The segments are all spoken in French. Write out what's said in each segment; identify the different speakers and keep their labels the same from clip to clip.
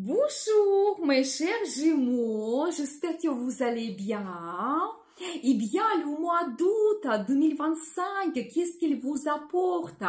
Speaker 1: Bonjour mes chers Gémeaux, j'espère que vous allez bien. Eh bien, le mois d'août 2025, qu'est-ce qu'il vous apporte?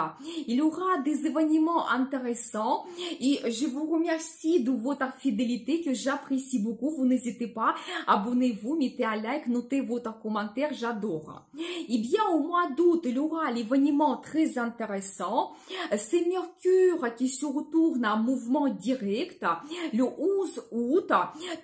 Speaker 1: Il y aura des événements intéressants et je vous remercie de votre fidélité que j'apprécie beaucoup. Vous n'hésitez pas, abonnez-vous, mettez un like, notez votre commentaire, j'adore. Eh bien, au mois d'août, il y aura l'événement très intéressant. C'est Mercure qui se retourne en mouvement direct le 11 août.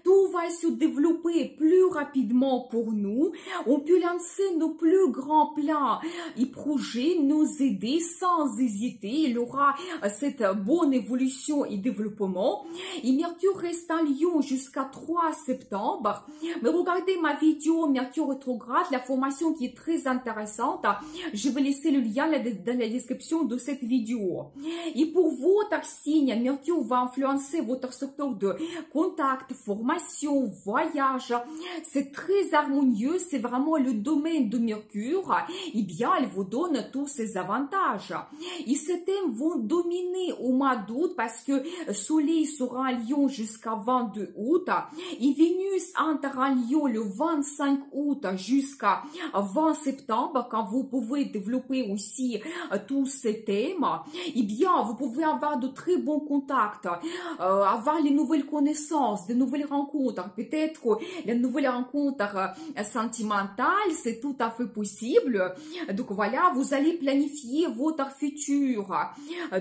Speaker 1: Tout va se développer plus rapidement pour nous. On peut lancer nos plus grands plans et projets, nos idées sans hésiter. Il y aura cette bonne évolution et développement. Et Mercure reste en Lion jusqu'à 3 septembre. Mais regardez ma vidéo Mercure rétrograde, la formation qui est très intéressante. Je vais laisser le lien dans la description de cette vidéo. Et pour votre signe, Mercure va influencer votre secteur de contact, formation, voyage. C'est très harmonieux, c'est vraiment le domaine de Mercure. Eh bien, elle vous donne tous ces avantages. Et ces thèmes vont dominer au mois d'août parce que Soleil sera en Lion jusqu'à 22 août. Et Vénus entre en Lion le 25 août jusqu'à 20 septembre, quand vous pouvez développer aussi tous ces thèmes. Eh bien, vous pouvez avoir de très bons contacts, avoir les nouvelles connaissances, de nouvelles rencontres, peut-être les nouvelles rencontres sentimentales, c'est tout à fait possible. Donc voilà, vous allez planifier votre futur.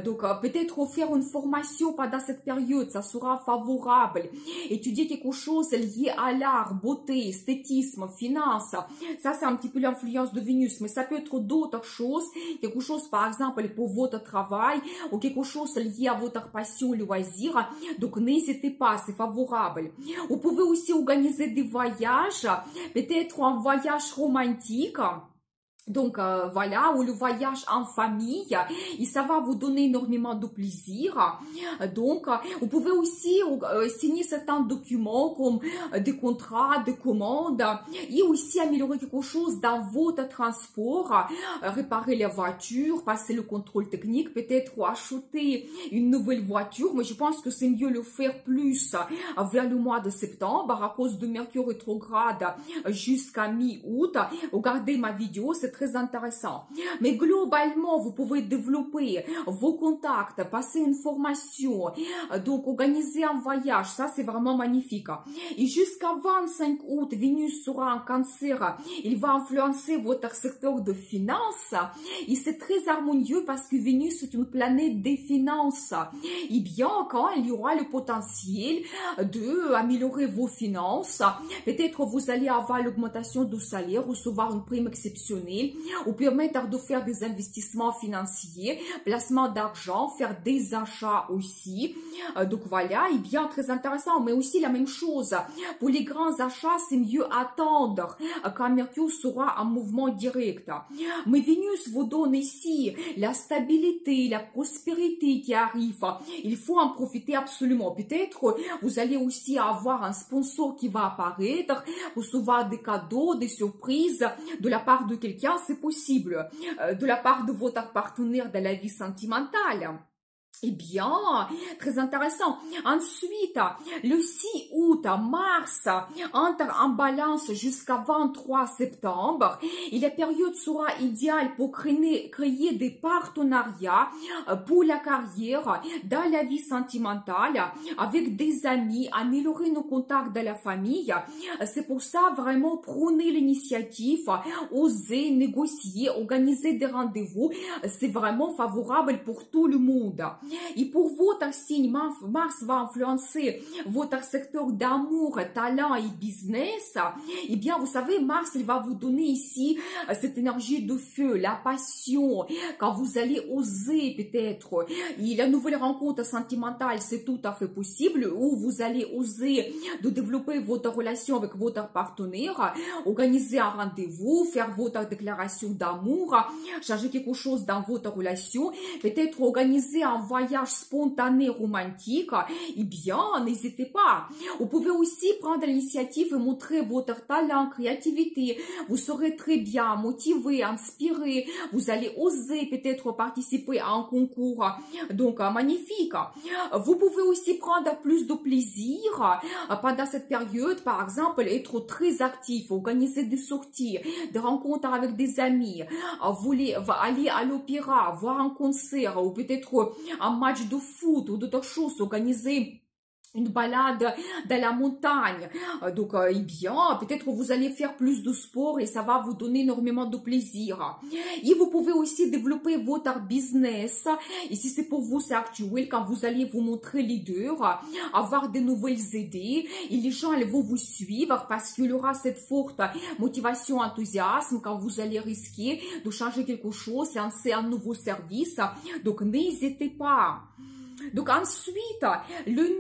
Speaker 1: Donc peut-être faire une formation pendant cette période, ça sera favorable. Étudier quelque chose lié à l'art, beauté, esthétisme, finance, ça c'est un petit peu l'influence de Vénus, mais ça peut être d'autres choses, quelque chose par exemple pour votre travail ou quelque chose lié à votre passion, loisir. Donc n'hésitez pas, c'est favorable. Vous pouvez aussi organiser des voyages, peut-être un voyage romantique. Donc voilà, ou le voyage en famille, et ça va vous donner énormément de plaisir. Donc, vous pouvez aussi signer certains documents comme des contrats, des commandes, et aussi améliorer quelque chose dans votre transport, réparer la voiture, passer le contrôle technique, peut-être acheter une nouvelle voiture, mais je pense que c'est mieux le faire plus vers le mois de septembre à cause de Mercure rétrograde jusqu'à mi-août. Regardez ma vidéo, c'est très intéressant. Mais globalement, vous pouvez développer vos contacts, passer une formation, donc organiser un voyage, ça c'est vraiment magnifique. Et jusqu'à 25 août, Vénus sera en Cancer, il va influencer votre secteur de finances, et c'est très harmonieux parce que Vénus est une planète des finances. Et bien, quand il y aura le potentiel de améliorer vos finances, peut-être vous allez avoir l'augmentation du salaire, recevoir une prime exceptionnelle, ou permettre de faire des investissements financiers, placement d'argent, faire des achats aussi. Donc voilà, et bien très intéressant. Mais aussi la même chose, pour les grands achats, c'est mieux attendre quand Mercure sera en mouvement direct. Mais Vénus vous donne ici la stabilité, la prospérité qui arrive. Il faut en profiter absolument. Peut-être vous allez aussi avoir un sponsor qui va apparaître, recevoir des cadeaux, des surprises de la part de quelqu'un, c'est possible, de la part de votre partenaire dans la vie sentimentale. Eh bien, très intéressant. Ensuite, le 6 août, Mars entre en balance jusqu'à 23 septembre et la période sera idéale pour créer des partenariats pour la carrière, dans la vie sentimentale, avec des amis, améliorer nos contacts de la famille. C'est pour ça, vraiment, prenez l'initiative, osez négocier, organiser des rendez-vous. C'est vraiment favorable pour tout le monde. Et pour votre signe, Mars va influencer votre secteur d'amour, talent et business. Eh bien, vous savez, Mars, il va vous donner ici cette énergie de feu, la passion, quand vous allez oser peut-être. Et la nouvelle rencontre sentimentale, c'est tout à fait possible, où vous allez oser de développer votre relation avec votre partenaire, organiser un rendez-vous, faire votre déclaration d'amour, changer quelque chose dans votre relation, peut-être organiser un voyage voyage spontané romantique, eh bien, n'hésitez pas. Vous pouvez aussi prendre l'initiative et montrer votre talent, créativité. Vous serez très bien motivé, inspiré. Vous allez oser peut-être participer à un concours. Donc, magnifique. Vous pouvez aussi prendre plus de plaisir pendant cette période. Par exemple, être très actif, organiser des sorties, des rencontres avec des amis. Vous voulez aller à l'opéra, voir un concert ou peut-être un match de foot ou d'autres choses, organiser une balade dans la montagne. Donc, eh bien, peut-être vous allez faire plus de sport et ça va vous donner énormément de plaisir. Et vous pouvez aussi développer votre business. Et si c'est pour vous, c'est actuel, quand vous allez vous montrer leader, avoir de nouvelles idées et les gens elles vont vous suivre parce qu'il y aura cette forte motivation, enthousiasme quand vous allez risquer de changer quelque chose, lancer un nouveau service. Donc, n'hésitez pas. Donc ensuite, le 9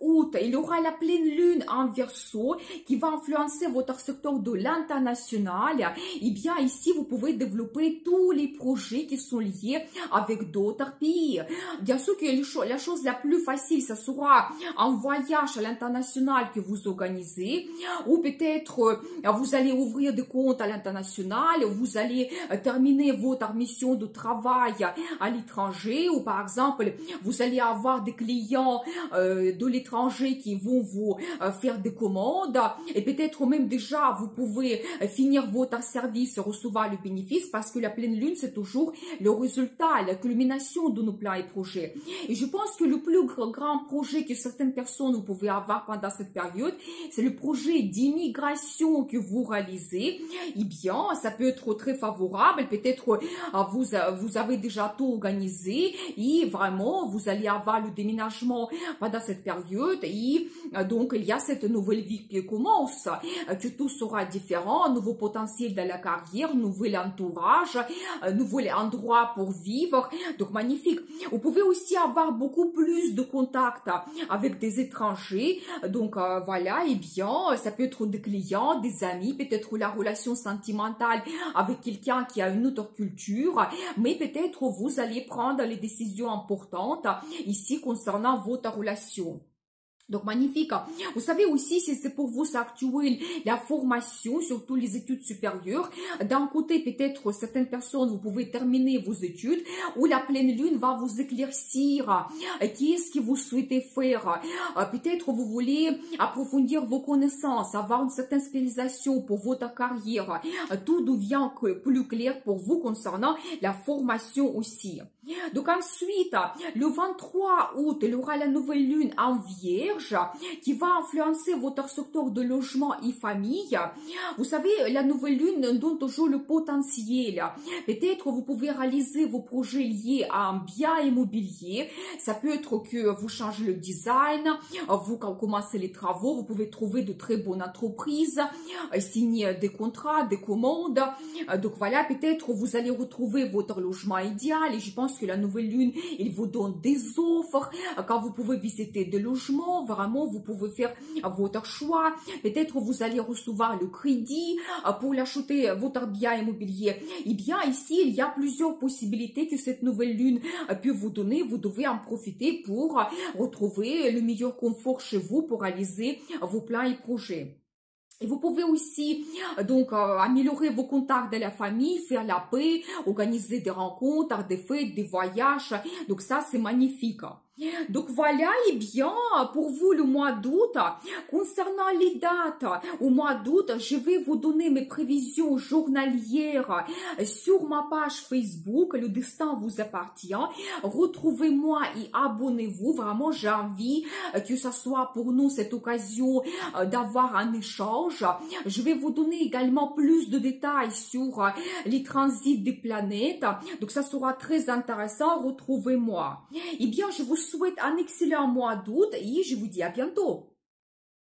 Speaker 1: août, il y aura la pleine lune en Verseau qui va influencer votre secteur de l'international. Et bien ici, vous pouvez développer tous les projets qui sont liés avec d'autres pays. Bien sûr que la chose la plus facile, ce sera un voyage à l'international que vous organisez. Ou peut-être vous allez ouvrir des comptes à l'international, vous allez terminer votre mission de travail à l'étranger. Ou par exemple, vous allez avoir des clients de l'étranger qui vont vous faire des commandes et peut-être même déjà vous pouvez finir votre service et recevoir le bénéfice parce que la pleine lune c'est toujours le résultat, la culmination de nos plans et projets. Et je pense que le plus grand projet que certaines personnes vous pouvez avoir pendant cette période, c'est le projet d'immigration que vous réalisez. Eh bien, ça peut être très favorable, peut-être vous avez déjà tout organisé et vraiment vous allez avoir le déménagement pendant cette période et donc il y a cette nouvelle vie qui commence, que tout sera différent, nouveau potentiel dans la carrière, nouvel entourage, nouvel endroit pour vivre, donc magnifique. Vous pouvez aussi avoir beaucoup plus de contacts avec des étrangers, donc voilà, et bien ça peut être des clients, des amis, peut-être la relation sentimentale avec quelqu'un qui a une autre culture, mais peut-être vous allez prendre les décisions importantes ici concernant votre relation. Donc, magnifique. Vous savez aussi, si c'est pour vous, c'est actuel, la formation, surtout les études supérieures. D'un côté, peut-être, certaines personnes, vous pouvez terminer vos études, ou la pleine lune va vous éclaircir. Qu'est-ce que vous souhaitez faire? Peut-être, vous voulez approfondir vos connaissances, avoir une certaine spécialisation pour votre carrière. Tout devient plus clair pour vous concernant la formation aussi. Donc, ensuite, le 23 août, il y aura la nouvelle lune en Vierge qui va influencer votre secteur de logement et famille. Vous savez, la nouvelle lune donne toujours le potentiel. Peut-être vous pouvez réaliser vos projets liés à un bien immobilier. Ça peut être que vous changez le design, vous commencez les travaux, vous pouvez trouver de très bonnes entreprises, signer des contrats, des commandes. Donc voilà, peut-être vous allez retrouver votre logement idéal et je pense que la nouvelle lune, il vous donne des offres quand vous pouvez visiter des logements. Vraiment, vous pouvez faire votre choix. Peut-être vous allez recevoir le crédit pour l'acheter votre bien immobilier. Eh bien, ici, il y a plusieurs possibilités que cette nouvelle lune peut vous donner. Vous devez en profiter pour retrouver le meilleur confort chez vous pour réaliser vos plans et projets. Et vous pouvez aussi donc améliorer vos contacts de la famille, faire la paix, organiser des rencontres, des fêtes, des voyages. Donc ça, c'est magnifique. Donc voilà, et bien, pour vous, le mois d'août, concernant les dates, au mois d'août, je vais vous donner mes prévisions journalières sur ma page Facebook, Le Destin vous appartient. Retrouvez-moi et abonnez-vous. Vraiment, j'ai envie que ce soit pour nous cette occasion d'avoir un échange. Je vais vous donner également plus de détails sur les transits des planètes. Donc, ça sera très intéressant. Retrouvez-moi. Eh bien, je vous souhaite un excellent mois d'août et je vous dis à bientôt.